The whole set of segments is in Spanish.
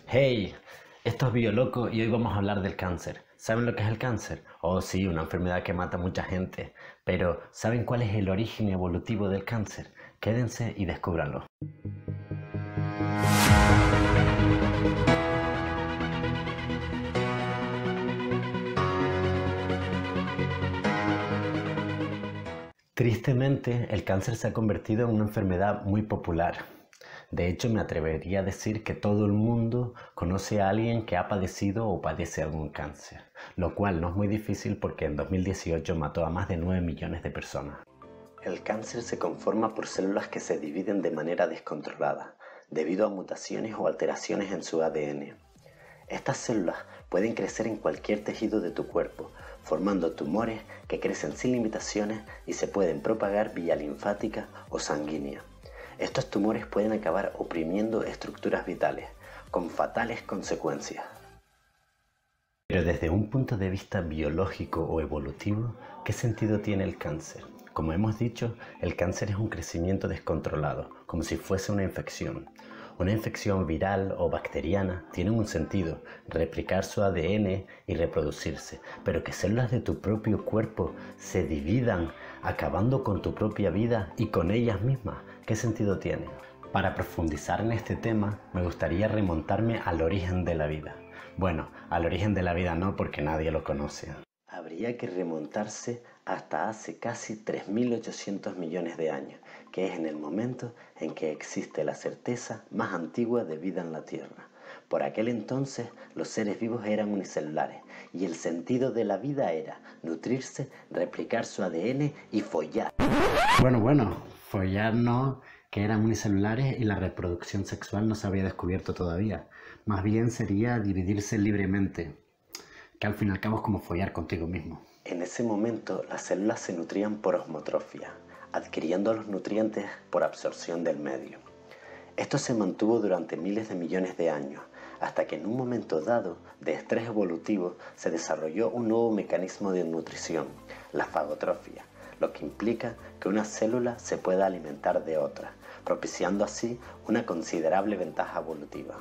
Hey, esto es Bioloco y hoy vamos a hablar del cáncer. ¿Saben lo que es el cáncer? Oh, sí, una enfermedad que mata a mucha gente. Pero, ¿saben cuál es el origen evolutivo del cáncer? Quédense y descúbranlo. Tristemente, el cáncer se ha convertido en una enfermedad muy popular. De hecho, me atrevería a decir que todo el mundo conoce a alguien que ha padecido o padece algún cáncer, lo cual no es muy difícil porque en 2018 mató a más de 9 millones de personas. El cáncer se conforma por células que se dividen de manera descontrolada, debido a mutaciones o alteraciones en su ADN. Estas células pueden crecer en cualquier tejido de tu cuerpo, formando tumores que crecen sin limitaciones y se pueden propagar vía linfática o sanguínea. Estos tumores pueden acabar oprimiendo estructuras vitales, con fatales consecuencias. Pero desde un punto de vista biológico o evolutivo, ¿qué sentido tiene el cáncer? Como hemos dicho, el cáncer es un crecimiento descontrolado, como si fuese una infección. Una infección viral o bacteriana tiene un sentido, replicar su ADN y reproducirse, pero que células de tu propio cuerpo se dividan, acabando con tu propia vida y con ellas mismas, ¿qué sentido tiene? Para profundizar en este tema, me gustaría remontarme al origen de la vida. Bueno, al origen de la vida no, porque nadie lo conoce. Habría que remontarse hasta hace casi 3.800 millones de años, que es en el momento en que existe la certeza más antigua de vida en la Tierra. Por aquel entonces los seres vivos eran unicelulares y el sentido de la vida era nutrirse, replicar su ADN y follar. Bueno, follar no, que eran unicelulares y la reproducción sexual no se había descubierto todavía. Más bien sería dividirse libremente, que al fin y al cabo es como follar contigo mismo. En ese momento las células se nutrían por osmotrofia, adquiriendo los nutrientes por absorción del medio. Esto se mantuvo durante miles de millones de años, hasta que en un momento dado de estrés evolutivo se desarrolló un nuevo mecanismo de nutrición, la fagotrofia, lo que implica que una célula se pueda alimentar de otra, propiciando así una considerable ventaja evolutiva.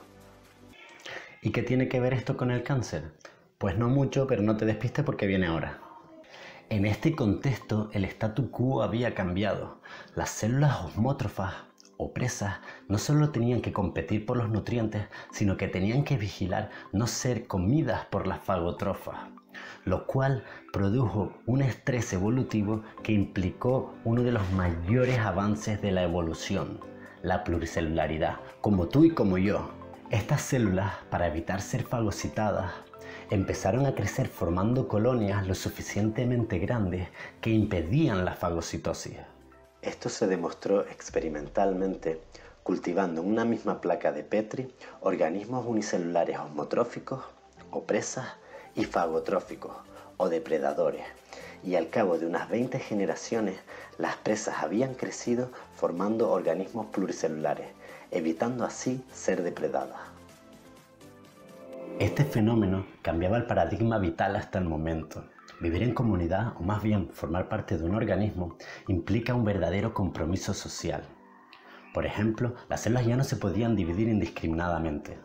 ¿Y qué tiene que ver esto con el cáncer? Pues no mucho, pero no te despistes porque viene ahora. En este contexto, el statu quo había cambiado. Las células osmótrofas o presas no solo tenían que competir por los nutrientes, sino que tenían que vigilar no ser comidas por las fagotrofas, lo cual produjo un estrés evolutivo que implicó uno de los mayores avances de la evolución, la pluricelularidad, como tú y como yo. Estas células, para evitar ser fagocitadas, empezaron a crecer formando colonias lo suficientemente grandes que impedían la fagocitosis. Esto se demostró experimentalmente cultivando en una misma placa de Petri organismos unicelulares osmotróficos o presas y fagotróficos o depredadores, y al cabo de unas 20 generaciones las presas habían crecido formando organismos pluricelulares, evitando así ser depredadas. Este fenómeno cambiaba el paradigma vital hasta el momento. Vivir en comunidad, o más bien formar parte de un organismo, implica un verdadero compromiso social. Por ejemplo, las células ya no se podían dividir indiscriminadamente.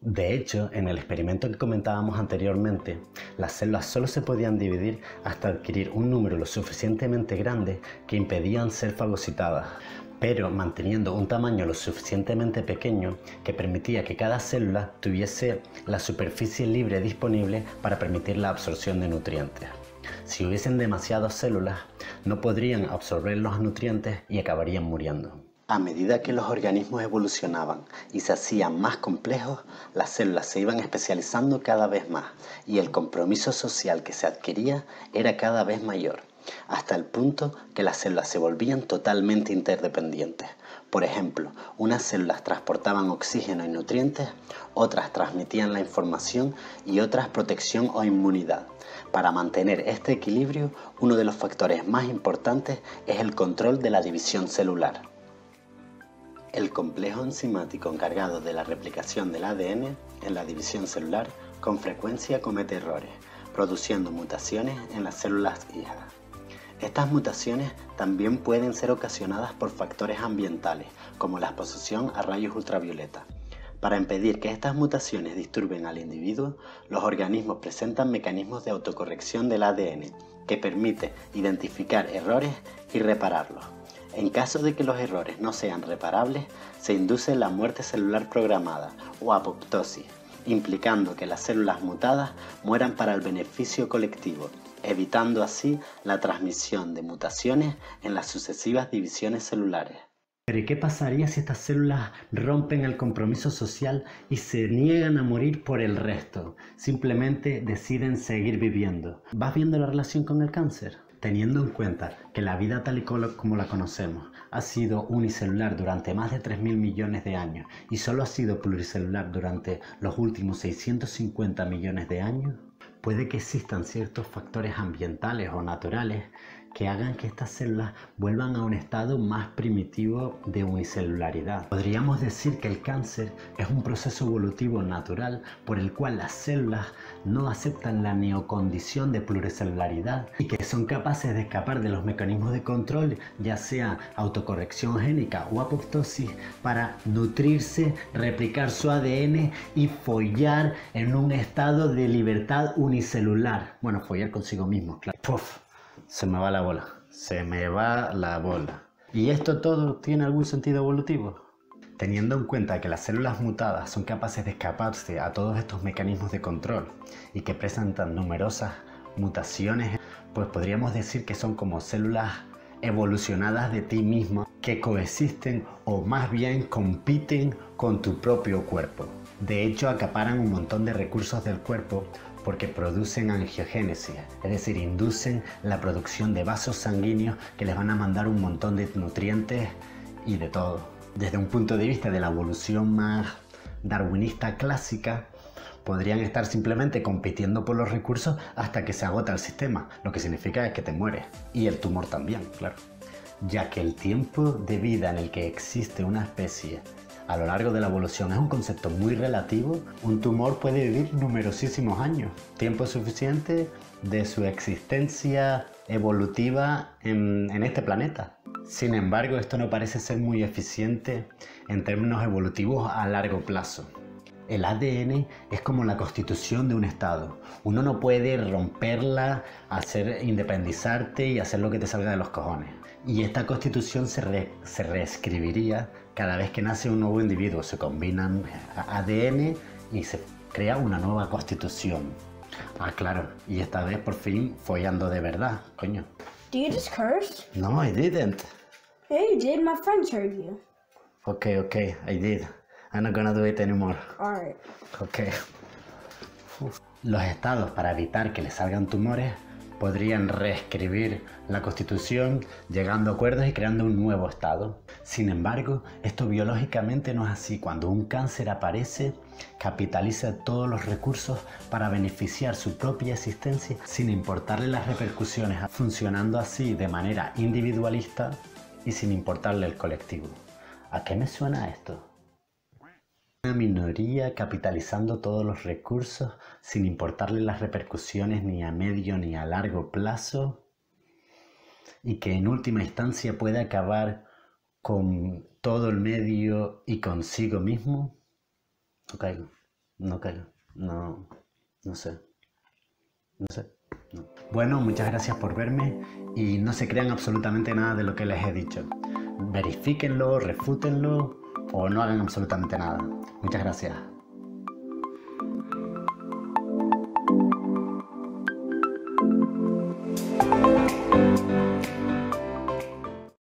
De hecho, en el experimento que comentábamos anteriormente, las células solo se podían dividir hasta adquirir un número lo suficientemente grande que impedían ser fagocitadas, pero manteniendo un tamaño lo suficientemente pequeño que permitía que cada célula tuviese la superficie libre disponible para permitir la absorción de nutrientes. Si hubiesen demasiadas células, no podrían absorber los nutrientes y acabarían muriendo. A medida que los organismos evolucionaban y se hacían más complejos, las células se iban especializando cada vez más y el compromiso social que se adquiría era cada vez mayor, hasta el punto que las células se volvían totalmente interdependientes. Por ejemplo, unas células transportaban oxígeno y nutrientes, otras transmitían la información y otras protección o inmunidad. Para mantener este equilibrio, uno de los factores más importantes es el control de la división celular. El complejo enzimático encargado de la replicación del ADN en la división celular con frecuencia comete errores, produciendo mutaciones en las células hijas. Estas mutaciones también pueden ser ocasionadas por factores ambientales, como la exposición a rayos ultravioleta, Para impedir que estas mutaciones disturben al individuo, los organismos presentan mecanismos de autocorrección del ADN que permite identificar errores y repararlos. En caso de que los errores no sean reparables, se induce la muerte celular programada o apoptosis, implicando que las células mutadas mueran para el beneficio colectivo, evitando así la transmisión de mutaciones en las sucesivas divisiones celulares. Pero ¿y qué pasaría si estas células rompen el compromiso social y se niegan a morir por el resto? Simplemente deciden seguir viviendo. ¿Vas viendo la relación con el cáncer? Teniendo en cuenta que la vida tal y como la conocemos ha sido unicelular durante más de 3.000 millones de años y solo ha sido pluricelular durante los últimos 650 millones de años, puede que existan ciertos factores ambientales o naturales que hagan que estas células vuelvan a un estado más primitivo de unicelularidad. Podríamos decir que el cáncer es un proceso evolutivo natural por el cual las células no aceptan la neocondición de pluricelularidad y que son capaces de escapar de los mecanismos de control, ya sea autocorrección génica o apoptosis, para nutrirse, replicar su ADN y follar en un estado de libertad unicelular. Bueno, follar consigo mismo, claro. ¡Puf! Se me va la bola, se me va la bola. ¿Y esto todo tiene algún sentido evolutivo? Teniendo en cuenta que las células mutadas son capaces de escaparse a todos estos mecanismos de control y que presentan numerosas mutaciones, pues podríamos decir que son como células evolucionadas de ti mismo que coexisten o más bien compiten con tu propio cuerpo. De hecho, acaparan un montón de recursos del cuerpo porque producen angiogénesis, es decir, inducen la producción de vasos sanguíneos que les van a mandar un montón de nutrientes y de todo. Desde un punto de vista de la evolución más darwinista clásica, podrían estar simplemente compitiendo por los recursos hasta que se agota el sistema, lo que significa es que te mueres. Y el tumor también, claro. Ya que el tiempo de vida en el que existe una especie a lo largo de la evolución es un concepto muy relativo, un tumor puede vivir numerosísimos años, tiempo suficiente de su existencia evolutiva en este planeta. Sin embargo, esto no parece ser muy eficiente en términos evolutivos a largo plazo. El ADN es como la constitución de un estado. Uno no puede romperla, independizarte y hacer lo que te salga de los cojones. Y esta constitución se reescribiría cada vez que nace un nuevo individuo. Se combinan ADN y se crea una nueva constitución. Ah, claro. Y esta vez por fin follando de verdad, coño. Do you just curse? No, I didn't. Yeah, you did. My friends heard you. Okay, I did. I'm not gonna do it anymore. Alright. Okay. Los estados, para evitar que les salgan tumores, podrían reescribir la constitución llegando a acuerdos y creando un nuevo estado. Sin embargo, esto biológicamente no es así. Cuando un cáncer aparece, capitaliza todos los recursos para beneficiar su propia existencia sin importarle las repercusiones, funcionando así de manera individualista y sin importarle el colectivo. ¿A qué me suena esto? Una minoría capitalizando todos los recursos sin importarle las repercusiones ni a medio ni a largo plazo y que en última instancia puede acabar con todo el medio y consigo mismo. No caigo, no sé. No. Bueno, muchas gracias por verme y no se crean absolutamente nada de lo que les he dicho. Verifíquenlo, refútenlo o no hagan absolutamente nada. Muchas gracias.